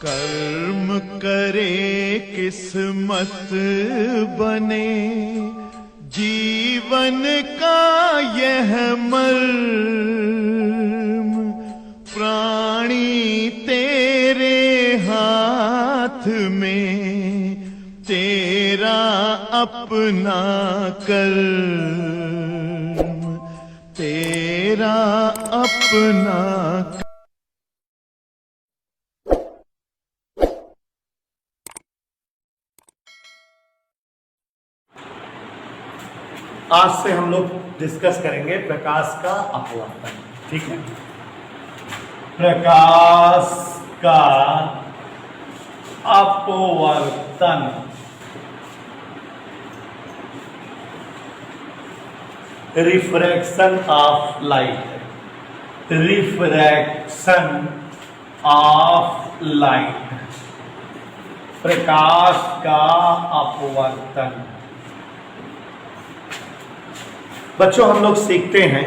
कर्म करे किस्मत बने, जीवन का यह मर्म, प्राणी तेरे हाथ में, तेरा अपना कर्म, तेरा अपना। आज से हम लोग डिस्कस करेंगे प्रकाश का अपवर्तन। ठीक है, प्रकाश का अपवर्तन। Refraction of light, refraction of light, प्रकाश का अपवर्तन। बच्चों, हम लोग सीखते हैं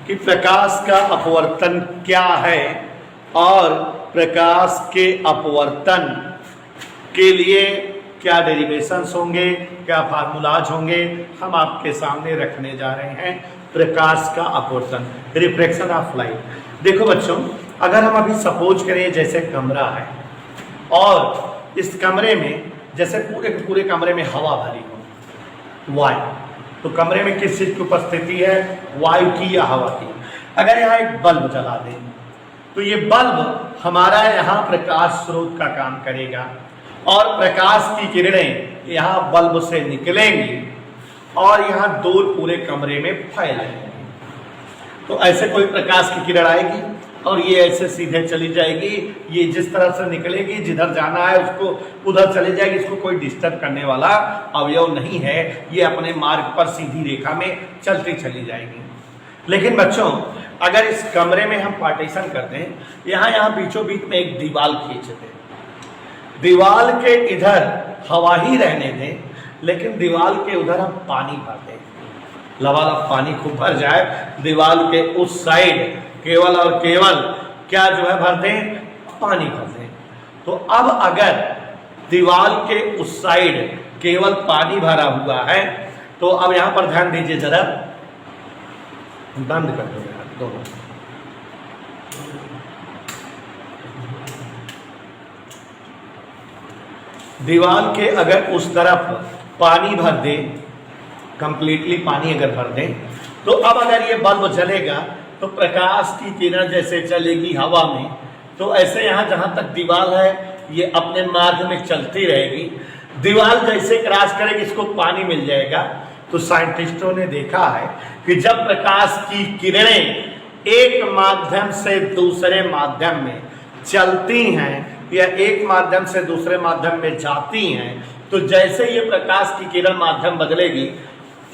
कि प्रकाश का अपवर्तन क्या है और प्रकाश के अपवर्तन के लिए क्या डेरिवेशंस होंगे, क्या फार्मूलाज होंगे, हम आपके सामने रखने जा रहे हैं। प्रकाश का अपवर्तन, रिफ्रैक्शन ऑफ लाइट। देखो बच्चों, अगर हम अभी सपोज करें जैसे कमरा है और इस कमरे में जैसे पूरे कमरे में हवा भरी हो, वायु, तो कमरे में किस चीज की उपस्थिति है? वायु की या हवा की। अगर यहाँ एक बल्ब जला दें तो ये बल्ब हमारा यहाँ प्रकाश स्रोत का काम करेगा और प्रकाश की किरणें यहाँ बल्ब से निकलेंगी और यहाँ दूर पूरे कमरे में फैलेंगी। तो ऐसे कोई प्रकाश की किरण आएगी और ये ऐसे सीधे चली जाएगी, ये जिस तरह से निकलेगी, जिधर जाना है उसको उधर चली जाएगी, इसको कोई डिस्टर्ब करने वाला अवयव नहीं है, ये अपने मार्ग पर सीधी रेखा में चलती चली जाएगी। लेकिन बच्चों, अगर इस कमरे में हम पार्टीशन कर दें, यहाँ बीचों बीच में एक दीवार खींच दें, दीवार के इधर हवा ही रहने दें, लेकिन दीवार के उधर हम पानी भर दें, लबालब पानी खूब भर जाए, दीवार के उस साइड केवल और केवल क्या जो है भर दें? पानी भर दें। तो अब अगर दीवार के उस साइड केवल पानी भरा हुआ है तो अब यहां पर ध्यान दीजिए, जरा बंद कर दो दोनों। दीवार के अगर उस तरफ पानी भर दें, कंप्लीटली पानी अगर भर दें, तो अब अगर ये बल्ब जलेगा तो प्रकाश की किरण जैसे चलेगी हवा में, तो ऐसे यहाँ जहां तक दीवार है ये अपने मार्ग में चलती रहेगी। दीवार जैसे क्रॉस करेगी इसको पानी मिल जाएगा। तो साइंटिस्टों ने देखा है कि जब प्रकाश की किरणें एक माध्यम से दूसरे माध्यम में चलती हैं या एक माध्यम से दूसरे माध्यम में जाती हैं, तो जैसे ये प्रकाश की किरण माध्यम बदलेगी,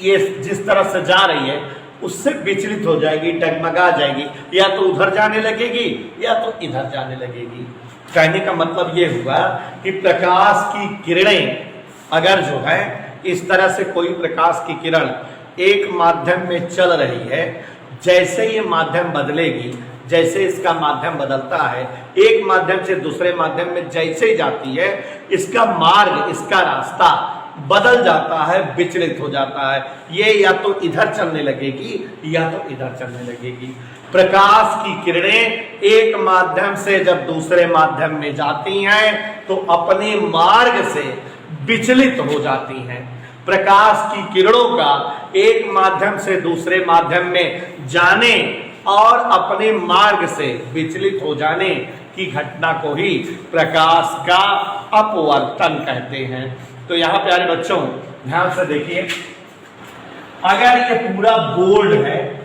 ये जिस तरह से जा रही है उससे विचलित हो जाएगी, डगमगा जाएगी, या तो उधर जाने लगेगी या तो इधर जाने लगेगी। कहने का मतलब ये हुआ कि प्रकाश की किरणें अगर जो है इस तरह से कोई प्रकाश की किरण एक माध्यम में चल रही है, जैसे ये माध्यम बदलेगी, जैसे इसका माध्यम बदलता है, एक माध्यम से दूसरे माध्यम में जैसे ही जाती है, इसका मार्ग, इसका रास्ता बदल जाता है, विचलित हो जाता है। ये या तो इधर चलने लगेगी या तो इधर चलने लगेगी। प्रकाश की किरणें एक माध्यम से जब दूसरे माध्यम में जाती हैं तो अपने मार्ग से विचलित हो जाती हैं। प्रकाश की किरणों का एक माध्यम से दूसरे माध्यम में जाने और अपने मार्ग से विचलित हो जाने की घटना को ही प्रकाश का अपवर्तन कहते हैं। तो यहाँ प्यारे बच्चों ध्यान से देखिए, अगर ये पूरा बोर्ड है,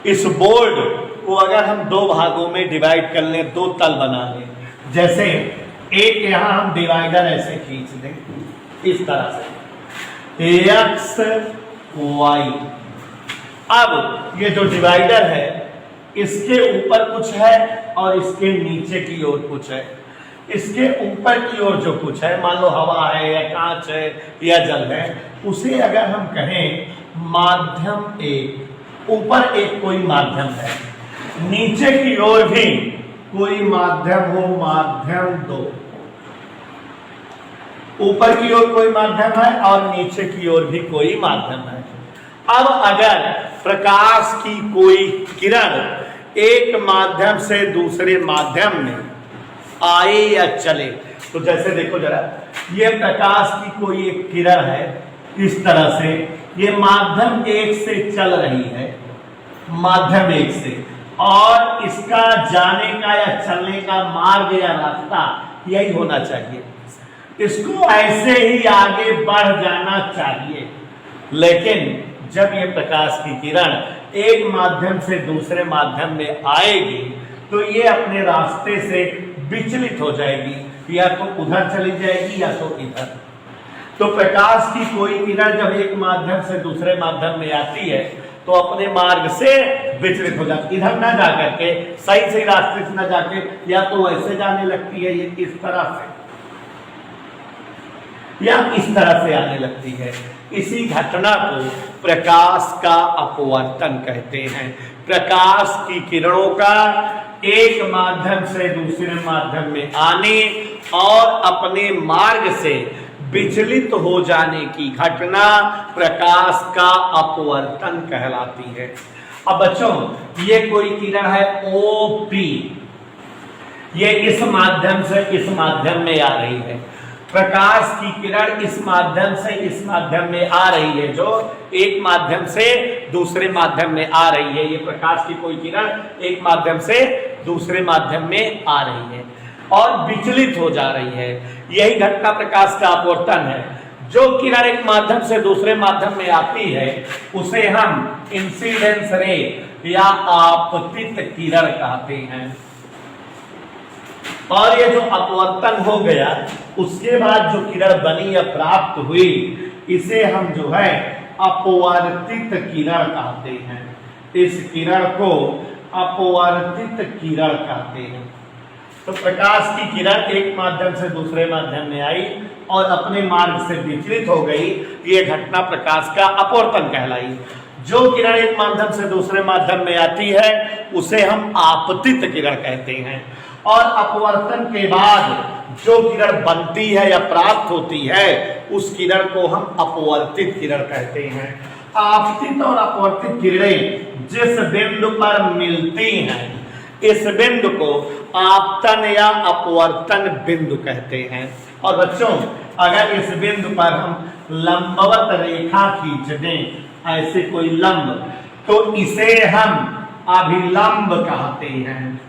इस बोर्ड को अगर हम दो भागों में डिवाइड कर लें, दो तल बना लें, जैसे एक यहां हम डिवाइडर ऐसे खींच दें इस तरह से x y। अब ये जो डिवाइडर है इसके ऊपर कुछ है और इसके नीचे की ओर कुछ है। इसके ऊपर की ओर जो कुछ है, मान लो हवा है या कांच है या जल है, उसे अगर हम कहें माध्यम एक, ऊपर एक कोई माध्यम है, नीचे की ओर भी कोई माध्यम हो, माध्यम दो, ऊपर की ओर कोई माध्यम है और नीचे की ओर भी कोई माध्यम है। अब अगर प्रकाश की कोई किरण एक माध्यम से दूसरे माध्यम में आए या चले, तो जैसे देखो जरा, ये प्रकाश की कोई एक किरण है, इस तरह से ये माध्यम एक से चल रही है, माध्यम एक से, और इसका जाने का या चलने का मार्ग या रास्ता यही होना चाहिए, इसको ऐसे ही आगे बढ़ जाना चाहिए। लेकिन जब ये प्रकाश की किरण एक माध्यम से दूसरे माध्यम में आएगी तो ये अपने रास्ते से विचलित हो जाएगी, या तो उधर चली जाएगी या तो इधर। तो प्रकाश की कोई किरण जब एक माध्यम से दूसरे माध्यम में आती है तो अपने मार्ग से विचलित हो जाती, इधर ना जा करके सही सही रास्ते से ना जाके या तो ऐसे जाने लगती है, ये इस तरह से या इस तरह से आने लगती है। इसी घटना को प्रकाश का अपवर्तन कहते हैं। प्रकाश की किरणों का एक माध्यम से दूसरे माध्यम में आने और अपने मार्ग से विचलित हो जाने की घटना प्रकाश का अपवर्तन कहलाती है। अब बच्चों, ये कोई किरण है OP, ये इस माध्यम से इस माध्यम में आ रही है। प्रकाश की किरण इस माध्यम से इस माध्यम में आ रही है, जो एक माध्यम से दूसरे माध्यम में आ रही है। ये प्रकाश की कोई किरण एक माध्यम से दूसरे माध्यम में आ रही है और विचलित हो जा रही है। यही घटना प्रकाश का अपवर्तन है। जो किरण एक माध्यम से दूसरे माध्यम में आती है उसे हम इंसिडेंस रे या आपतित किरण कहते हैं। और ये जो अपवर्तन हो गया उसके बाद जो किरण बनी या प्राप्त हुई, इसे हम जो है अपवर्तित किरण कहते हैं। इस किरण को अपवर्तित किरण कहते हैं। तो प्रकाश की किरण एक माध्यम से दूसरे माध्यम में आई और अपने मार्ग से विचलित हो गई, ये घटना प्रकाश का अपवर्तन कहलाई। जो किरण एक माध्यम से दूसरे माध्यम में आती है उसे हम आपतित किरण कहते हैं। और अपवर्तन के बाद जो किरण बनती है या प्राप्त होती है उस किरण को हम अपवर्तित किरण कहते हैं। आपतित और अपवर्तित किरणें जिस बिंदु पर मिलती हैं इस बिंदु को आपतन या अपवर्तन बिंदु कहते हैं। और बच्चों, अगर इस बिंदु पर हम लंबवत रेखा खींच दें, ऐसे कोई लंब, तो इसे हम अभिलंब कहते हैं।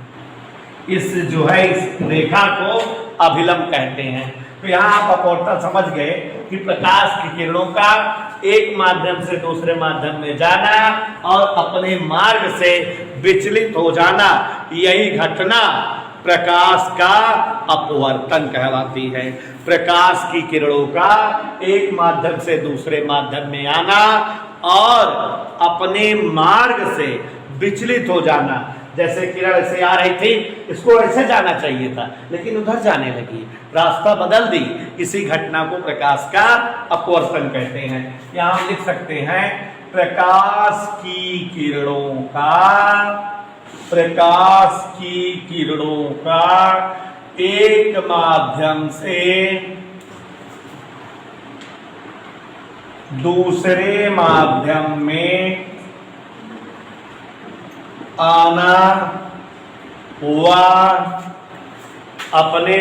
इस जो है इस रेखा को अभिलंब कहते हैं। तो यहाँ आप अपवर्तन समझ गए कि प्रकाश की किरणों का एक माध्यम से दूसरे माध्यम में जाना और अपने मार्ग से विचलित हो जाना, यही घटना प्रकाश का अपवर्तन कहलाती है। प्रकाश की किरणों का एक माध्यम से दूसरे माध्यम में आना और अपने मार्ग से विचलित हो जाना। जैसे किरण ऐसे आ रही थी, इसको ऐसे जाना चाहिए था लेकिन उधर जाने लगी, रास्ता बदल दी, इसी घटना को प्रकाश का अपवर्तन कहते हैं। यहां हम लिख सकते हैं प्रकाश की किरणों का एक माध्यम से दूसरे माध्यम में आना व अपने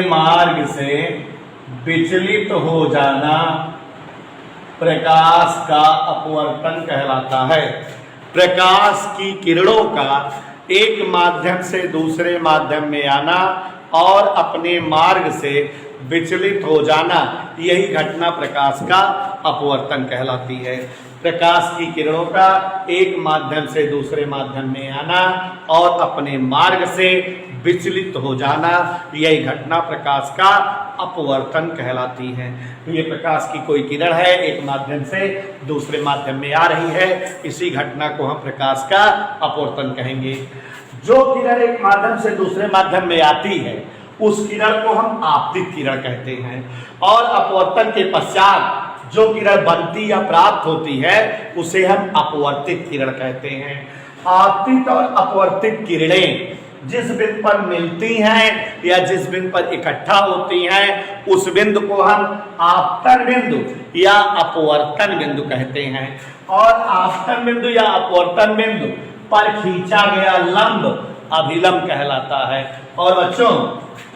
मार्ग से विचलित हो जाना, प्रकाश का अपवर्तन कहलाता है। प्रकाश की किरणों का एक माध्यम से दूसरे माध्यम में आना और अपने मार्ग से विचलित हो जाना, यही घटना प्रकाश का अपवर्तन कहलाती है। प्रकाश की किरणों का एक माध्यम से दूसरे माध्यम में आना और अपने मार्ग से विचलित हो जाना, यही घटना प्रकाश का अपवर्तन कहलाती है। तो ये प्रकाश की कोई किरण है, एक माध्यम से दूसरे माध्यम में आ रही है, इसी घटना को हम प्रकाश का अपवर्तन कहेंगे। जो किरण एक माध्यम से दूसरे माध्यम में आती है उस किरण को हम आपतित किरण कहते हैं। और अपवर्तन के पश्चात जो किरण बनती या प्राप्त होती है उसे हम अपवर्तित किरण कहते हैं। आपतित और अपवर्तित किरणें जिस बिंदु पर मिलती हैं या जिस बिंदु पर इकट्ठा होती हैं उस बिंदु को हम आपतन बिंदु या अपवर्तन बिंदु कहते हैं। और आपतन बिंदु या अपवर्तन बिंदु पर खींचा गया लंब अभिलंब कहलाता है। और बच्चों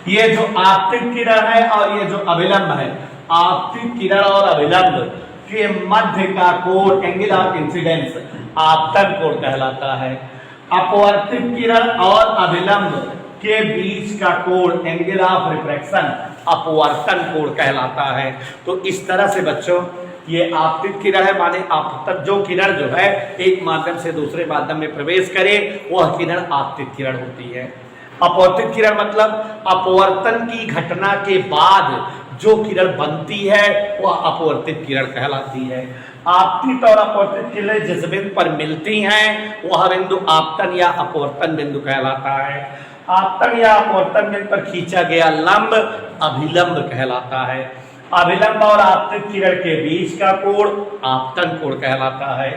ये जो आपतित किरण है और ये जो अभिलंब है, आपतित किरण और अभिलंब के मध्य का कोण एंगल ऑफ इंसिडेंस आपतन कोण कहलाता है। अपवर्तित किरण और अभिलंब के बीच का कोण एंगल ऑफ रिफ्रैक्शन अपवर्तन कोण कहलाता है। तो इस तरह से बच्चों ये आपतित किरण है, माने आपतन जो किरण जो है एक माध्यम से दूसरे माध्यम में प्रवेश करे वह किरण आपतित किरण होती है। अपवर्तित किरण मतलब अपवर्तन की घटना के बाद जो किरण बनती है वह अपवर्तित किरण कहलाती है। आपतित और अपवर्तित किरणें जिस बिंदु पर मिलती हैं वह बिंदु आपतन या अपवर्तन बिंदु कहलाता है। आपतन या अपवर्तन बिंदु पर खींचा गया लंब अभिलंब कहलाता है। अभिलंब और आपतित किरण के बीच का कोण आपतन कोण कहलाता है।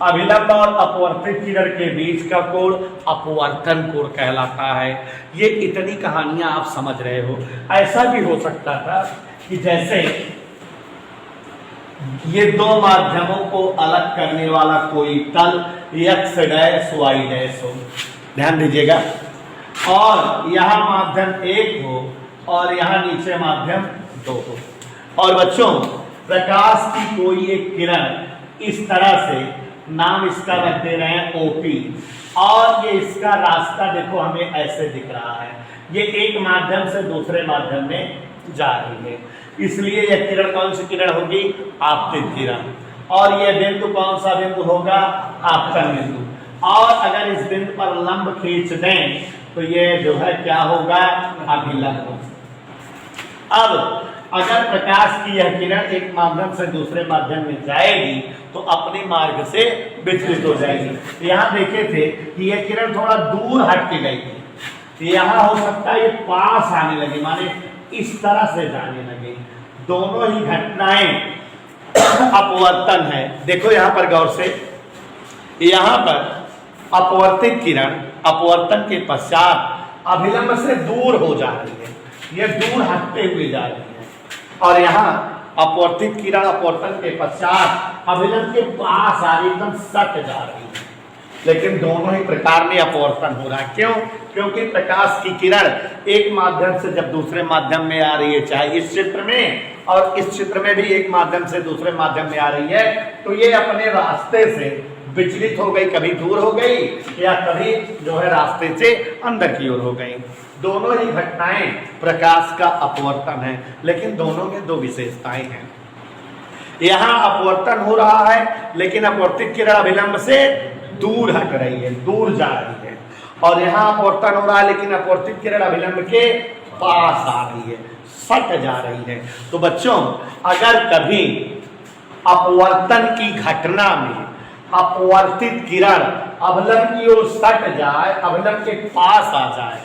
अभिलंब और अपवर्तित किरण के बीच का कोण अपवर्तन कोण कहलाता है। ये इतनी कहानियां आप समझ रहे हो। ऐसा भी हो सकता था कि जैसे ये दो माध्यमों को अलग करने वाला कोई तल x डैश y डैश हो, ध्यान दीजिएगा, और यहाँ माध्यम 1 हो और यहाँ नीचे माध्यम 2 हो। और बच्चों प्रकाश की कोई एक किरण इस तरह से, नाम इसका रख दे रहे हैं OP, और ये इसका रास्ता देखो हमें ऐसे दिख रहा है, ये एक माध्यम से दूसरे माध्यम में जा रही है, इसलिए यह किरण कौन सी किरण होगी? आपतित किरण। और यह बिंदु कौन सा बिंदु होगा? आपतन बिंदु। और अगर इस बिंदु पर लंब खींच दें तो यह जो है क्या होगा? अभिलंब। अब अगर प्रकाश की यह किरण एक माध्यम से दूसरे माध्यम में जाएगी तो अपने मार्ग से विचलित हो जाएगी। यहाँ देखे थे कि यह किरण थोड़ा दूर हट के गई थी, यहाँ हो सकता है ये पास आने लगे, माने इस तरह से जाने लगे। दोनों ही घटनाएं अपवर्तन है। देखो यहां पर गौर से, यहां पर अपवर्तित किरण अपवर्तन के पश्चात अभिलंब से दूर हो जा रही है, यह दूर हटते हुए जा रही है, और यहाँ अपवर्तित किरण अपवर्तन के पश्चात अभिलंब के पास आ रही, एकदम सट जा रही है। लेकिन दोनों ही प्रकार में अपवर्तन हो रहा है। क्यों? क्योंकि प्रकाश की किरण एक माध्यम से जब दूसरे माध्यम में आ रही है, चाहे इस चित्र में और इस चित्र में भी एक माध्यम से दूसरे माध्यम में आ रही है, तो ये अपने रास्ते से विचलित हो गई, कभी दूर हो गई या कभी जो है रास्ते से अंदर की ओर हो गई। दोनों ही घटनाएं प्रकाश का अपवर्तन है, लेकिन दोनों में दो विशेषताएं हैं। यहाँ अपवर्तन हो रहा है लेकिन अपवर्तित किरण अभिलंब से दूर हट रही है, दूर जा रही है, और यहाँ अपवर्तन हो रहा है लेकिन अपवर्तित किरण अभिलंब के पास आ रही है, सट जा रही है। तो बच्चों अगर कभी अपवर्तन की घटना में अपवर्तित किरण अभिलंब की ओर सट जाए, अभिलंब के पास आ जाए,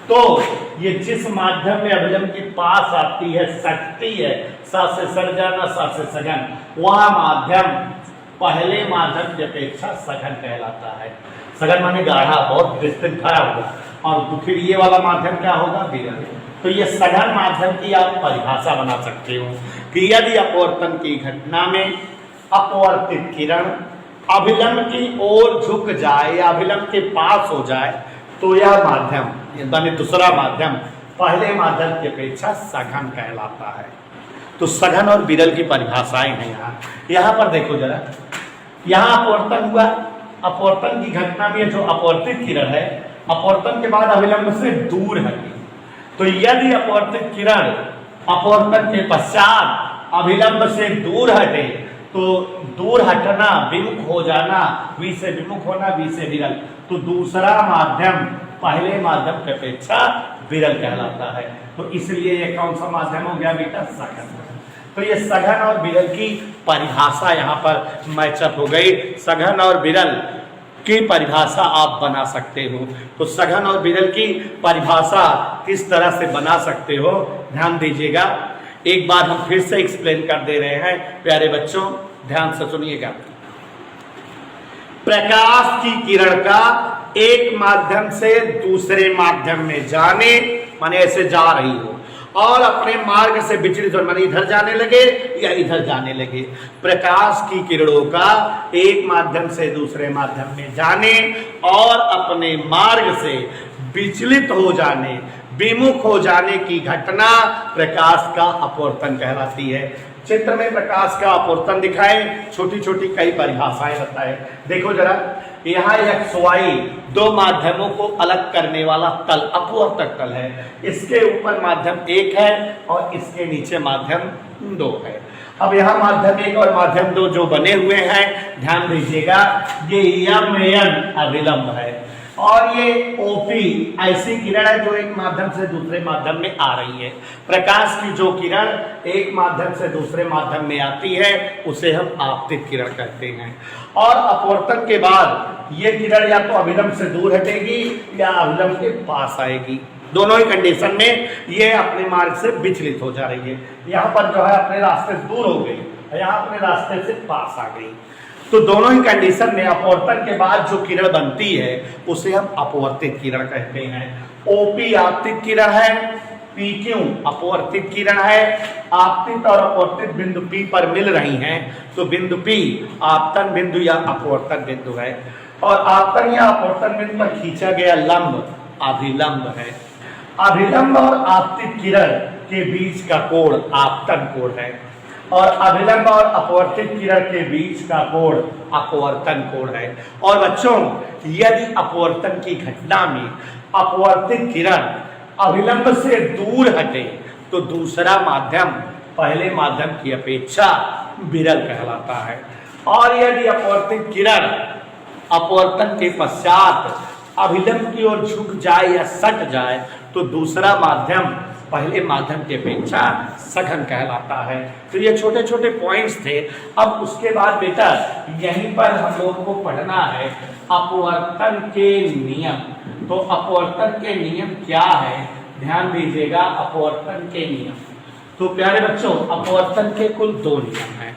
तो ये जिस माध्यम में अभिलंब के पास आती है, सटती है, सा से सट जाना, सा से सघन, वह माध्यम पहले माध्यम की अपेक्षा सघन कहलाता है। सघन माने गाढ़ा, बहुत विस्तृत खड़ा होगा, और फिर ये वाला माध्यम क्या होगा? विरल। तो ये सघन माध्यम की आप परिभाषा बना सकते हो कि यदि अपवर्तन की घटना में अपवर्तित किरण अभिलंब की ओर झुक जाए या अभिलंब के पास हो जाए तो यह माध्यम यानी दूसरा माध्यम पहले माध्यम की अपेक्षा सघन कहलाता है। तो सघन और विरल की परिभाषाएं हैं यहाँ पर देखो जरा, यहाँ अपवर्तन हुआ, अपवर्तन की घटना में जो अपवर्तित किरण है अपवर्तन के बाद अभिलंब से दूर हटी, तो यदि अपवर्तित किरण अपवर्तन के पश्चात अभिलंब से दूर हटे तो दूर हटना, विमुख हो जाना, वी से विमुख होना, वी से विरल, तो दूसरा माध्यम पहले माध्यम की अपेक्षा विरल कहलाता है। तो इसलिए ये कौन सा माध्यम हो गया बेटा? सघन। तो ये सघन और विरल की परिभाषा यहाँ पर मैचअप हो गई। सघन और विरल की परिभाषा आप बना सकते हो। तो सघन और विरल की परिभाषा किस तरह से बना सकते हो, ध्यान दीजिएगा। एक बार हम फिर से एक्सप्लेन कर दे रहे हैं प्यारे बच्चों, ध्यान से सुनिएगा। प्रकाश की किरण का एक माध्यम से दूसरे माध्यम में जाने, माने ऐसे जा रही हो और अपने मार्ग से विचलित हो, माने इधर जाने लगे या इधर जाने लगे। प्रकाश की किरणों का एक माध्यम से दूसरे माध्यम में जाने और अपने मार्ग से विचलित हो जाने, विमुख हो जाने की घटना प्रकाश का अपवर्तन कहलाती है। चित्र में प्रकाश का अपवर्तन दिखाए, छोटी छोटी कई परिभाषाएं बताए। देखो जरा, यहाँ XY दो माध्यमों को अलग करने वाला तल अपवर्तक तल है। इसके ऊपर माध्यम 1 है और इसके नीचे माध्यम 2 है। अब यहाँ माध्यम 1 और माध्यम 2 जो बने हुए हैं, ध्यान दीजिएगा, ये यम अभिलंब है और ये OP ऐसी किरण है जो एक माध्यम से दूसरे माध्यम में आ रही है। प्रकाश की जो किरण एक माध्यम से दूसरे माध्यम में आती है उसे हम आपतित किरण कहते हैं। और अपवर्तन के बाद ये किरण या तो अभिलंब से दूर हटेगी या अभिलंब के पास आएगी। दोनों ही कंडीशन में ये अपने मार्ग से विचलित हो जा रही है। यहाँ पर जो है अपने रास्ते से दूर हो गई, यहाँ अपने रास्ते से पास आ गई। तो दोनों ही कंडीशन में अपवर्तन के बाद जो किरण बनती है उसे हम अपवर्तित किरण कहते हैं। OP आपतित किरण है, PQ अपवर्तित किरण है। आपतित और अपवर्तित बिंदु P पर मिल रही हैं तो बिंदु P आपतन बिंदु या अपवर्तन बिंदु है और आपतन या अपवर्तन बिंदु पर खींचा गया लंब अभिलंब है। अभिलंब और आपतित किरण के बीच का कोण आपतन कोण है और अभिलंब और अपवर्तित किरण के बीच का कोण अपवर्तन कोण है। और बच्चों, यदि अपवर्तन की घटना में अपवर्तित किरण अभिलंब से दूर हटे तो दूसरा माध्यम पहले माध्यम की अपेक्षा विरल कहलाता है। और यदि अपवर्तित किरण अपवर्तन के पश्चात अभिलंब की ओर झुक जाए या सट जाए तो दूसरा माध्यम पहले माध्यम की अपेक्षा सघन कहलाता है। तो ये छोटे छोटे पॉइंट्स थे। अब उसके बाद बेटा यहीं पर हम लोग को पढ़ना है अपवर्तन के नियम। तो अपवर्तन के नियम क्या है, ध्यान दीजिएगा। अपवर्तन के नियम, तो प्यारे बच्चों अपवर्तन के कुल 2 नियम हैं।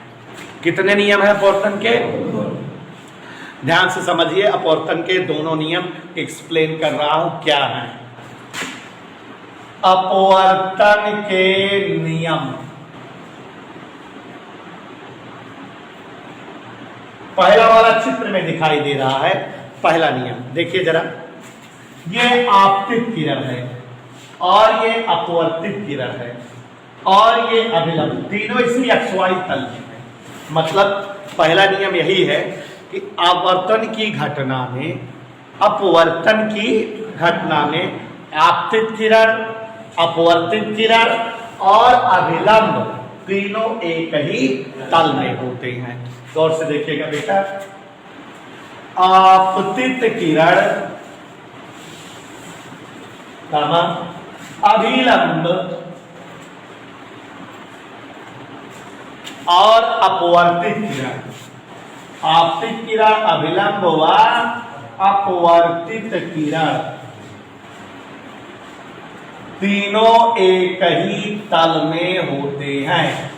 कितने नियम है अपवर्तन के? ध्यान से समझिए, अपवर्तन के दोनों नियम एक्सप्लेन कर रहा हूं क्या है। अपवर्तन के नियम, पहला वाला चित्र में दिखाई दे रहा है। पहला नियम देखिए जरा, ये आपतित किरण है और ये अपवर्तित किरण है और ये अभिलंब, तीनों इसी XY तल में है। मतलब पहला नियम यही है कि आवर्तन की घटना में, अपवर्तन की घटना में आपतित किरण, अपवर्तित किरण और अभिलंब तीनों एक ही तल में होते हैं। गौर से देखिएगा बेटा, आपतित किरण अभिलंब और अपवर्तित किरण, आपतित किरण अभिलंब व अपवर्तित किरण तीनों एक ही तल में होते हैं।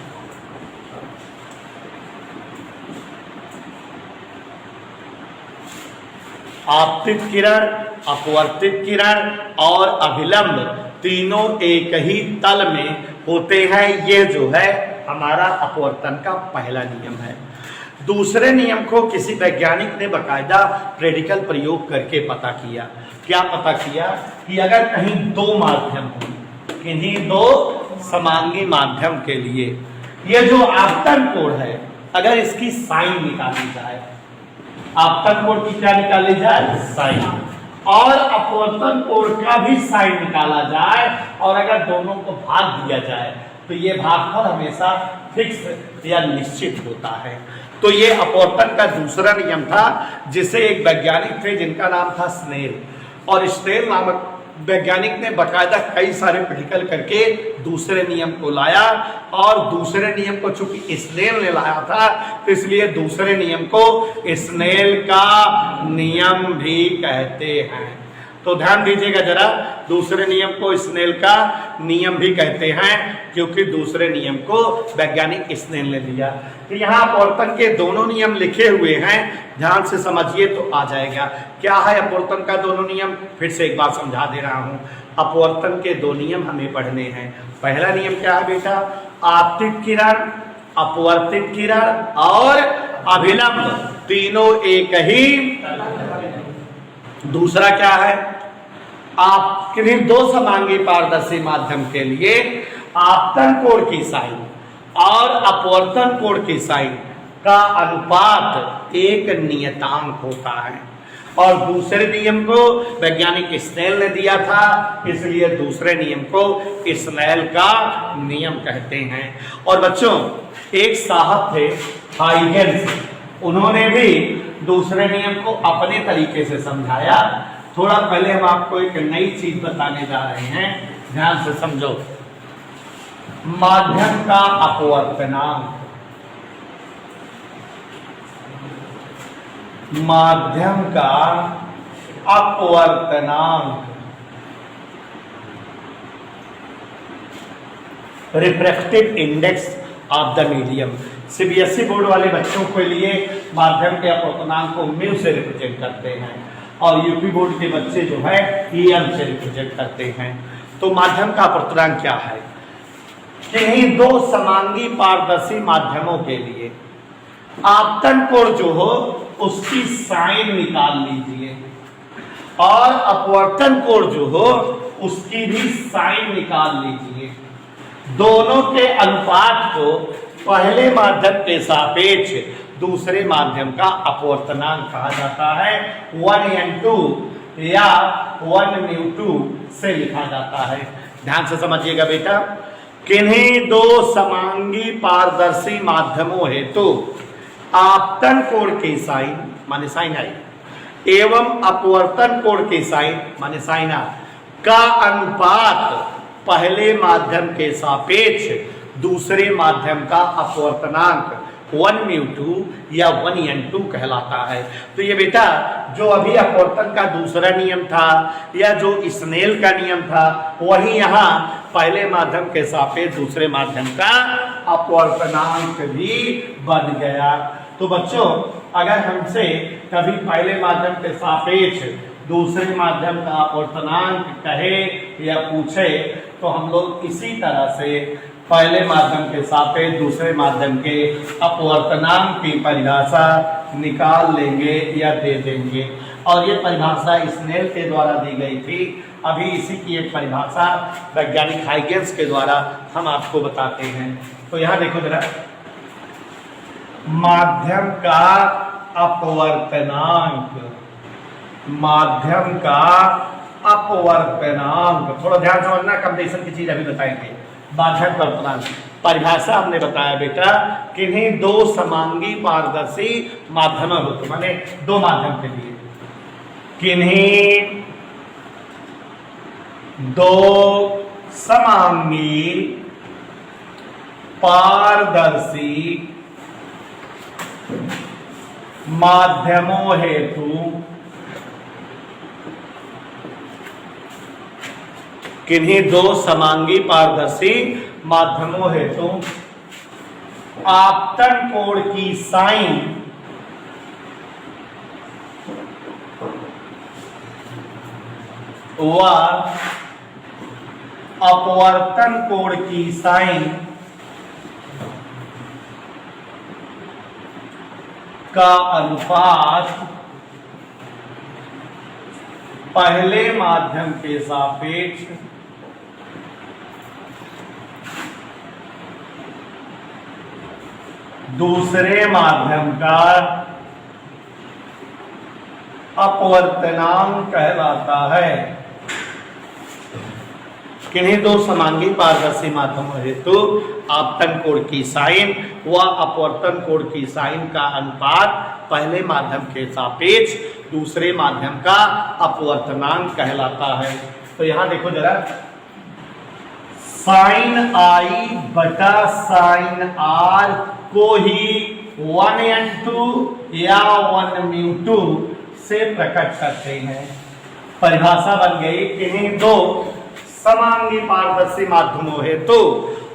आपतित किरण, अपवर्तित किरण और अभिलंब तीनों एक ही तल में होते हैं। ये जो है हमारा अपवर्तन का पहला नियम है। दूसरे नियम को किसी वैज्ञानिक ने बकायदा प्रैक्टिकल प्रयोग करके पता किया। क्या पता किया कि अगर कहीं 2 माध्यम हो, किन्हीं 2 समांगी माध्यम के लिए ये जो आपतन कोण है, अगर इसकी साइन निकाली जाए, आपतन कोण की क्या निकाली जाए? साइन। और अपवर्तन कोण का भी साइन निकाला जाए और अगर दोनों को भाग दिया जाए तो ये भागफल हमेशा फिक्स या निश्चित होता है। तो ये अपवर्तन का दूसरा नियम था, जिसे एक वैज्ञानिक थे जिनका नाम था स्नेल, और स्नेल नामक वैज्ञानिक ने बकायदा कई सारे प्रैक्टिकल करके दूसरे नियम को लाया। और दूसरे नियम को चूंकि स्नेल ने लाया था तो इसलिए दूसरे नियम को स्नेल का नियम भी कहते हैं। तो ध्यान दीजिएगा जरा, दूसरे नियम को स्नेल का नियम भी कहते हैं, क्योंकि दूसरे नियम को वैज्ञानिक स्नेल ने दिया। तो यहाँ अपवर्तन के दोनों नियम लिखे हुए हैं, ध्यान से समझिए तो आ जाएगा। क्या है अपवर्तन का दोनों नियम, फिर से एक बार समझा दे रहा हूँ। अपवर्तन के दो नियम हमें पढ़ने हैं। पहला नियम क्या है बेटा, आपतित किरण, अपवर्तित किरण और अभिलंब तीनों एक ही। दूसरा क्या है, आप किन्हीं दो समांगी पारदर्शी माध्यम के लिए आपतन कोण की साइन और अपवर्तन कोण की साइन का अनुपात एक नियतांक होता है। और दूसरे नियम को वैज्ञानिक स्नेल ने दिया था, इसलिए दूसरे नियम को स्नेल का नियम कहते हैं। और बच्चों, एक साहब थे हाइगेंस, उन्होंने भी दूसरे नियम को अपने तरीके से समझाया। थोड़ा पहले हम आपको एक नई चीज बताने जा रहे हैं, ध्यान से समझो। माध्यम का अपवर्तनांक, माध्यम का अपवर्तनांक, refractive index of the medium. CBSE board वाले बच्चों के लिए माध्यम के अपवर्तनांक को म्यू से रिप्रेजेंट करते हैं और यूपी बोर्ड के बच्चे जो है EM से रिप्रेजेंट करते हैं। तो माध्यम का अपवर्तनांक क्या है, किन्हीं दो समांगी पारदर्शी माध्यमों के लिए आपतन कोण जो हो उसकी साइन निकाल लीजिए और अपवर्तन कोण जो हो उसकी भी साइन निकाल लीजिए। दोनों के अनुपात को पहले माध्यम के सापेक्ष दूसरे माध्यम का अपवर्तनांक कहा जाता है। 1n2 या 1μ2 से लिखा जाता है। ध्यान से समझिएगा बेटा, किन्हीं दो समांगी पारदर्शी माध्यमों हेतु आपतन कोण की साइन माने साइन आई एवं अपवर्तन कोण की साइन माने साइन आर का अनुपात पहले माध्यम के सापेक्ष दूसरे माध्यम का अपवर्तनांक 1μ2 या 1n2 कहलाता है। तो ये बेटा जो अभी अपवर्तन का दूसरा नियम था या जो स्नेल का नियम था, वही यहाँ पहले माध्यम के सापेक्ष दूसरे माध्यम का अपवर्तनांक भी बन गया। तो बच्चों, अगर हमसे कभी पहले माध्यम के सापेक्ष दूसरे माध्यम का अपवर्तनांक कहे या पूछे तो हम लोग इसी तरह से पहले माध्यम के सापेक्ष दूसरे माध्यम के अपवर्तनांक की परिभाषा निकाल लेंगे या दे देंगे। और ये परिभाषा स्नेल के द्वारा दी गई थी। अभी इसी की एक परिभाषा वैज्ञानिक हाइगेंस के द्वारा हम आपको बताते हैं। तो यहाँ देखो जरा, माध्यम का अपवर्तनांक, माध्यम का अपवर्तनांक, थोड़ा ध्यान समझना, कंपटीशन की चीज अभी बताएंगे। माध्यम का अपवर्तनांक परिभाषा हमने बताया बेटा, किन्हीं दो समांगी पारदर्शी माध्यम होते माने दो माध्यम के लिए, किन्हीं दो समांगी पारदर्शी माध्यमों हेतु किन्हीं दो समांगी पारदर्शी माध्यमों हेतु आपतन कोण की साइन व अपवर्तन कोण की साइन का अनुपात पहले माध्यम के सापेक्ष दूसरे माध्यम का अपवर्तनांक कहलाता है। किन्हीं दो समांगी पारदर्शी माध्यमों हेतु आपतन कोण की साइन व अपवर्तन कोण की साइन का अनुपात पहले माध्यम के सापेक्ष दूसरे माध्यम का अपवर्तनांक कहलाता है। तो यहां देखो जरा, साइन आई बटा साइन आर को ही 1n2 या 1μ2 से प्रकट करते हैं। परिभाषा बन गई किन्हीं दो समांगी पारदर्शी माध्यमों हेतु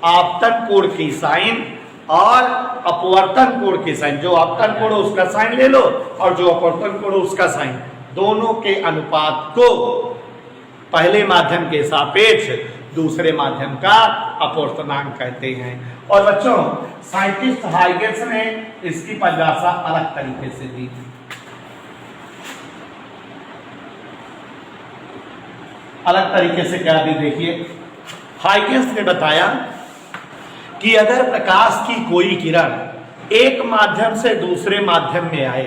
आपतन कोण की साइन और अपवर्तन कोण की साइन, जो आपतन कोण उसका साइन ले लो और जो अपवर्तन कोण उसका साइन, दोनों के अनुपात को पहले माध्यम के सापेक्ष दूसरे माध्यम का अपवर्तनांक कहते हैं। और बच्चों साइंटिस्ट हाइगेंस ने इसकी परिभाषा अलग तरीके से दी। अलग तरीके से क्या दी, देखिए हाइगेंस ने बताया कि अगर प्रकाश की कोई किरण एक माध्यम से दूसरे माध्यम में आए,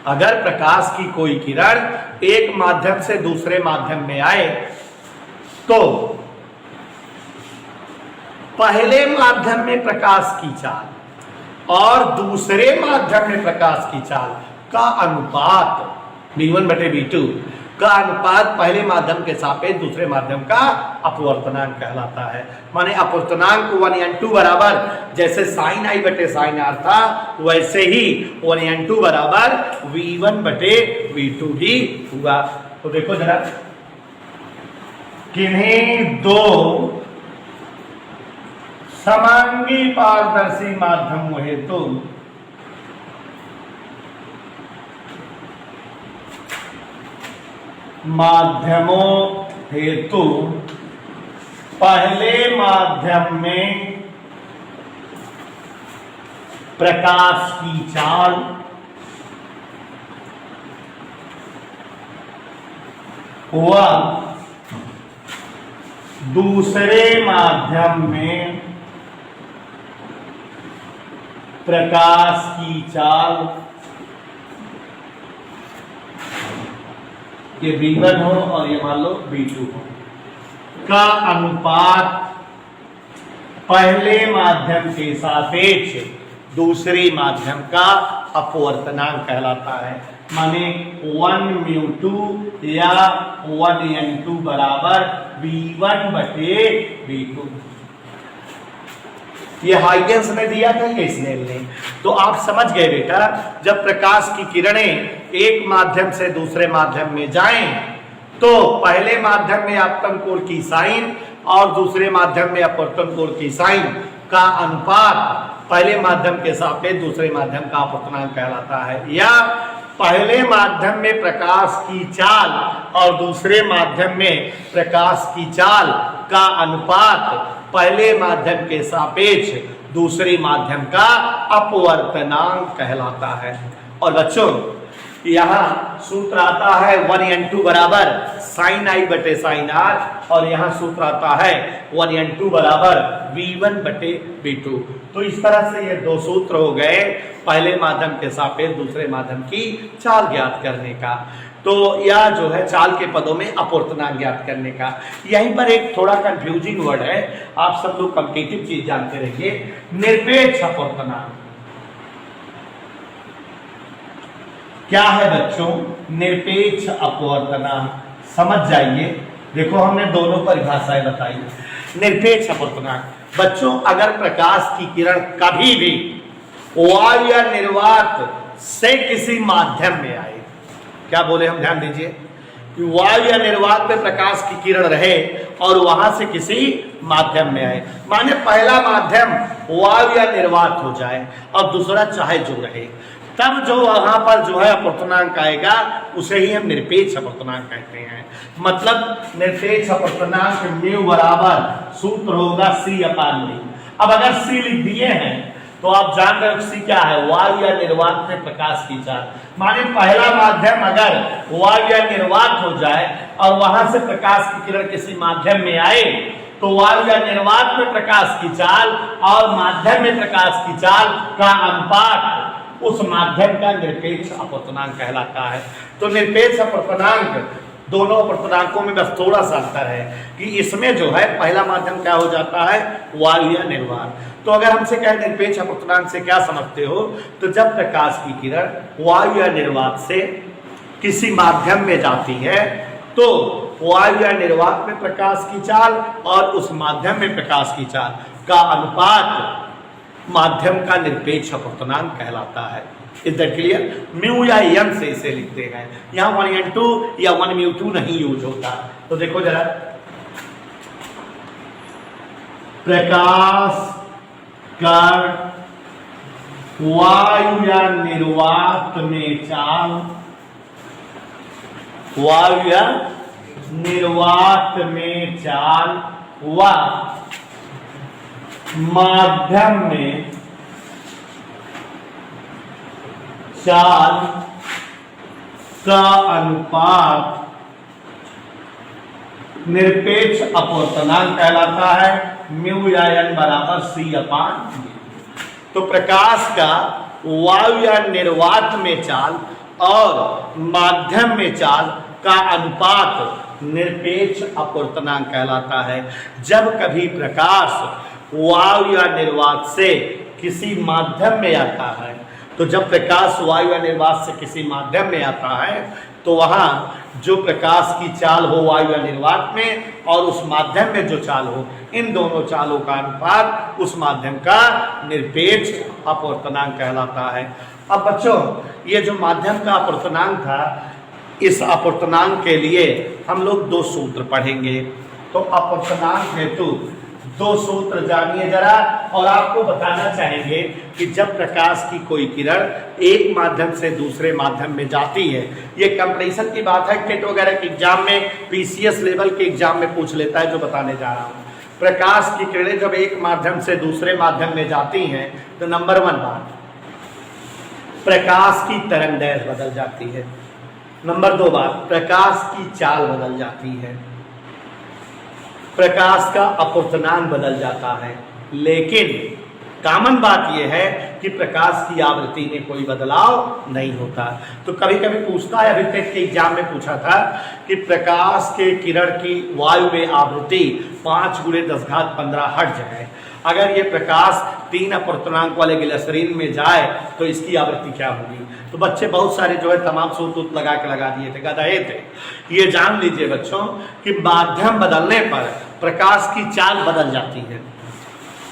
अगर प्रकाश की कोई किरण एक माध्यम से दूसरे माध्यम में आए तो पहले माध्यम में प्रकाश की चाल और दूसरे माध्यम में प्रकाश की चाल का अनुपात V1/V2 का अनुपात पहले माध्यम के सापेक्ष दूसरे माध्यम का अपवर्तनांक कहलाता है। माने अपवर्तनांक 1n2 बराबर जैसे sin I/sin r था वैसे ही 1n2 बराबर V1/V2 ही हुआ। तो देखो जरा, किन्हीं दो समांगी पारदर्शी माध्यम हेतु माध्यमों हेतु पहले माध्यम में प्रकाश की चाल व दूसरे माध्यम में प्रकाश की चाल, ये V1 हो और ये मान लो V2 हो, का अनुपात पहले माध्यम के सापेक्ष दूसरे माध्यम का अपवर्तनांक कहलाता है। माने 1μ2 या 1n2 बराबर V1/V2। ये हाइगेंस ने दिया था कि स्नेल ने। तो आप समझ गए बेटा, जब प्रकाश की किरणें एक माध्यम से दूसरे माध्यम में जाएं तो पहले माध्यम में आपतन कोण की साइन और दूसरे माध्यम में अपवर्तन कोण की साइन का अनुपात पहले माध्यम के सापेक्ष दूसरे माध्यम का अपवर्तनांक कहलाता है। या पहले माध्यम में प्रकाश की चाल और दूसरे माध्यम में प्रकाश की चाल का अनुपात पहले माध्यम के सापेक्ष दूसरे माध्यम का अपवर्तनांक कहलाता है। और बच्चों यहाँ सूत्र आता है 1n2 बराबर sin I/sin r और यहाँ सूत्र आता है 1n2 बराबर V1/V2। तो इस तरह से ये दो सूत्र हो गए पहले माध्यम के सापेक्ष दूसरे माध्यम की चाल ज्ञात करने का। तो यह जो है चाल के पदों में अपवर्तनांक ज्ञात करने का। यहीं पर एक थोड़ा कंफ्यूजिंग वर्ड है, आप सब लोग कॉम्पिटिटिव चीज जानते रहिए, निरपेक्ष अपवर्तनांक। क्या है बच्चों निरपेक्ष अपवर्तनांक? समझ जाइए। देखो हमने दोनों परिभाषाएं बताई। निरपेक्ष अपवर्तनांक बच्चों, अगर प्रकाश की किरण कभी भी वायु या निर्वात से किसी माध्यम में आए, क्या बोले हम, ध्यान दीजिए, वायु या निर्वात में प्रकाश की किरण रहे और वहां से किसी माध्यम में आए, माने पहला माध्यम वायु या निर्वात हो जाए और दूसरा चाहे जो रहे, तब जो वहां पर जो है अपवर्तनांक आएगा उसे ही हम निरपेक्ष अपवर्तनांक कहते हैं। मतलब निरपेक्ष अपवर्तनांक म्यू बराबर सूत्र होगा C/V। अब अगर C लिख दिए हैं तो आप जान रहे हो C क्या है, वायु या निर्वात में प्रकाश की चाल। माने पहला माध्यम अगर वायु या निर्वात हो जाए और वहां से प्रकाश की किरण किसी माध्यम में आए तो वायु या निर्वात में प्रकाश की चाल और माध्यम में प्रकाश की चाल का अनुपात उस माध्यम का निरपेक्ष अपवर्तनांक कहलाता है। तो निरपेक्ष अपवर्तनांक दोनों अपवर्तनांकों में बस थोड़ा सा अंतर है कि इसमें जो है पहला माध्यम क्या हो जाता है, वायु या निर्वात। तो अगर हमसे कहें निरपेक्ष अपवर्तनांक से क्या समझते हो, तो जब प्रकाश की किरण वायु या निर्वात से किसी माध्यम में जाती है तो वायु या निर्वात में प्रकाश की चाल और उस माध्यम में प्रकाश की चाल का अनुपात माध्यम का निरपेक्ष अपूर्णांक कहलाता है। Is that clear? म्यू या एम से इसे लिखते हैं, यहाँ 1n2 या 1μ2 नहीं यूज होता। तो देखो जरा, प्रकाश कण वायु या निर्वात में चाल, वायु या निर्वात में चाल व माध्यम में चाल का अनुपात निरपेक्ष अपूर्णांक कहलाता है। म्यू या एन बराबर C/। तो प्रकाश का वायु या निर्वात में चाल और माध्यम में चाल का अनुपात निरपेक्ष अपूर्णांक कहलाता है। जब कभी प्रकाश वायु या निर्वात से किसी माध्यम में आता है, तो जब प्रकाश वायु या निर्वात से किसी माध्यम में आता है तो वहां जो प्रकाश की चाल हो वायु या निर्वात में और उस माध्यम में जो चाल हो, इन दोनों चालों का अनुपात उस माध्यम का निरपेक्ष अपूर्णांक कहलाता है। अब बच्चों, ये जो माध्यम का अपूर्णांक था, इस अपूर्णांक के लिए हम लोग दो सूत्र पढ़ेंगे। तो अपूर्णांक हेतु दो सूत्र जानिए जरा, और आपको बताना चाहेंगे कि जब प्रकाश की कोई किरण एक माध्यम से दूसरे माध्यम में जाती है, ये कंपैरिजन की बात है, टेट वगैरह के एग्जाम में, पीसीएस लेवल के एग्जाम में पूछ लेता है, जो बताने जा रहा हूं। प्रकाश की किरणें जब एक माध्यम से दूसरे माध्यम में जाती हैं तो नंबर 1 बात, प्रकाश की तरंगदैर्घ्य बदल जाती है। नंबर 2 बात, प्रकाश की चाल बदल जाती है, प्रकाश का अपूर्णांक बदल जाता है। लेकिन कॉमन बात यह है कि प्रकाश की आवृत्ति में कोई बदलाव नहीं होता। तो कभी कभी पूछता है, अभी टेट के एग्जाम में पूछा था कि प्रकाश के किरण की वायु में आवृत्ति 5 × 10⁻15 हर्ट्ज है। अगर ये प्रकाश 3 अपूर्णांक वाले ग्लिसरीन में जाए तो इसकी आवृत्ति क्या होगी? तो बच्चे बहुत सारे जो है तमाम सूत्र लगा दिए थे, गधे थे। ये जान लीजिए बच्चों कि माध्यम बदलने पर प्रकाश की चाल बदल जाती है,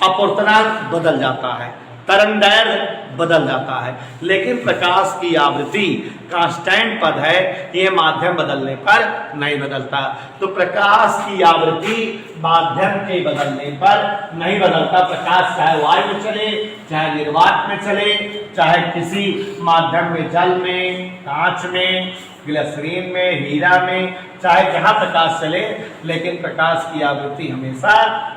अपूर्णांक बदल जाता है, तरंगदैर्घ्य बदल जाता है, लेकिन प्रकाश की आवृत्ति कांस्टेंट पद है, ये माध्यम बदलने पर नहीं बदलता। तो प्रकाश की आवृत्ति माध्यम के बदलने पर नहीं बदलता। प्रकाश चाहे वायु में चले, चाहे निर्वात में चले, चाहे किसी माध्यम में, जल में, कांच में, ग्लिसरीन में, हीरा में, चाहे जहां प्रकाश चले, लेकिन प्रकाश की आवृत्ति हमेशा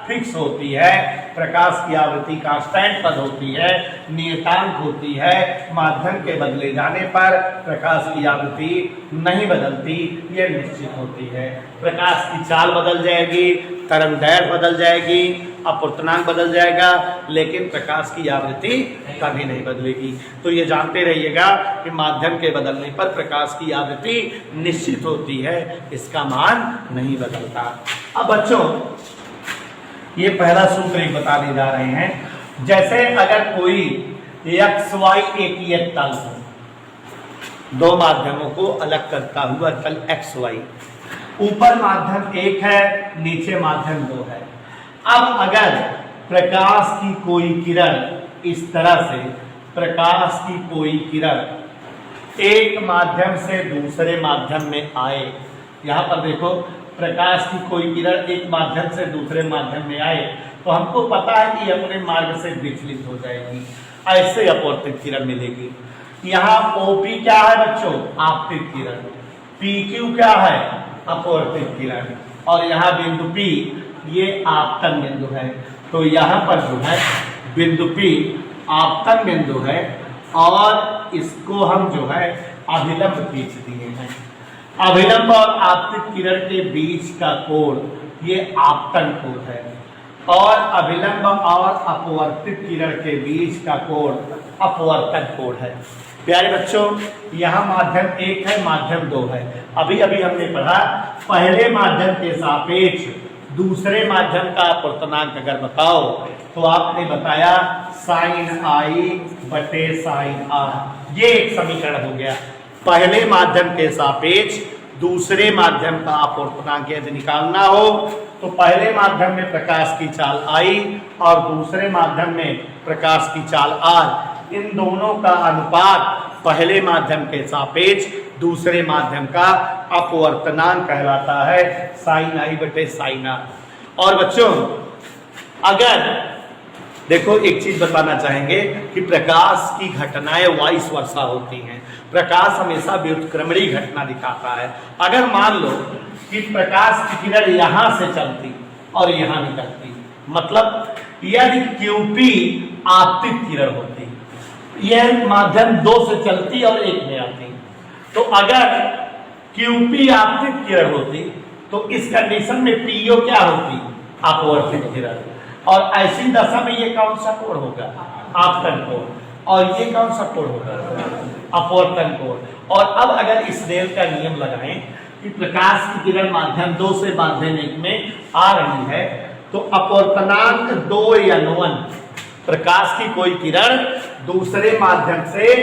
फिक्स होती है। प्रकाश की आवृत्ति कांस्टेंट पद होती है, नियतांक होती है। माध्यम के बदले जाने पर प्रकाश की आवृत्ति नहीं बदलती, ये निश्चित होती है। प्रकाश की चाल बदल जाएगी, तरंगदैर्घ्य बदल जाएगी, अपूर्णांक बदल जाएगा, लेकिन प्रकाश की आवृत्ति कभी नहीं बदलेगी। तो ये जानते रहिएगा कि माध्यम के बदलने पर प्रकाश की आवृत्ति निश्चित होती है, इसका मान नहीं बदलता। अब बच्चों, ये पहला सूत्र एक बताने जा रहे हैं। जैसे अगर कोई XY एक तल हो, दो माध्यमों को अलग करता हुआ तल XY, ऊपर माध्यम 1 है, नीचे माध्यम 2 है। अब अगर प्रकाश की कोई किरण इस तरह से, प्रकाश की कोई किरण एक माध्यम से दूसरे माध्यम में आए, यहां पर देखो, प्रकाश की कोई किरण एक माध्यम से दूसरे माध्यम में आए, तो हमको पता है कि अपने मार्ग से विचलित हो जाएगी, ऐसे अपवर्तित किरण मिलेगी। यहाँ OP क्या है बच्चों? आपतित किरण। PQ क्या है? अपवर्तित किरण। और यहाँ बिंदु P, ये आपतन बिंदु है। तो यहाँ पर जो है बिंदु P आपतन बिंदु है, और इसको हम जो है अभिलंब खींच दिए हैं। अभिलंब और आपतित किरण के बीच का कोण ये आपतन कोण है, और अभिलंब और अपवर्तित किरण के बीच का कोण अपवर्तन कोण है। प्यारे बच्चों, यहाँ माध्यम 1 है, माध्यम 2 है। अभी अभी हमने पढ़ा, पहले माध्यम के सापेक्ष दूसरे माध्यम का अपूर्णांक अगर बताओ तो आपने बताया sin I/sin R। ये एक समीकरण हो गया। पहले माध्यम के सापेक्ष दूसरे माध्यम का अपवर्तनांक यदि निकालना हो तो पहले माध्यम में प्रकाश की चाल I और दूसरे माध्यम में प्रकाश की चाल R, इन दोनों का अनुपात पहले माध्यम के सापेक्ष दूसरे माध्यम का अपवर्तनांक कहलाता है, साइन I बटे साइन R। और बच्चों अगर देखो एक चीज बताना चाहेंगे कि प्रकाश की घटनाएं वाइस वर्सा होती हैं, प्रकाश हमेशा व्युत्क्रमणी घटना दिखाता है। अगर मान लो कि प्रकाश की किरण यहां से चलती और यहां निकलती, मतलब यदि QP आपतित किरण होती, यह माध्यम 2 से चलती और 1 में आती, तो अगर QP आपतित किरण होती तो इस कंडीशन में PO क्या होती, अपवर्तित किरण। और ऐसी दशा में ये कौन सा कोण होगा, आपतन कोण, और ये कौन सा कोण होगा, अपवर्तन कोण। और अब अगर इस रेल का नियम लगाएं कि प्रकाश की किरण माध्यम 2 से माध्यम 1 में आ रही है, तो अपवर्तनांक 2 या 1, प्रकाश की कोई किरण दूसरे माध्यम से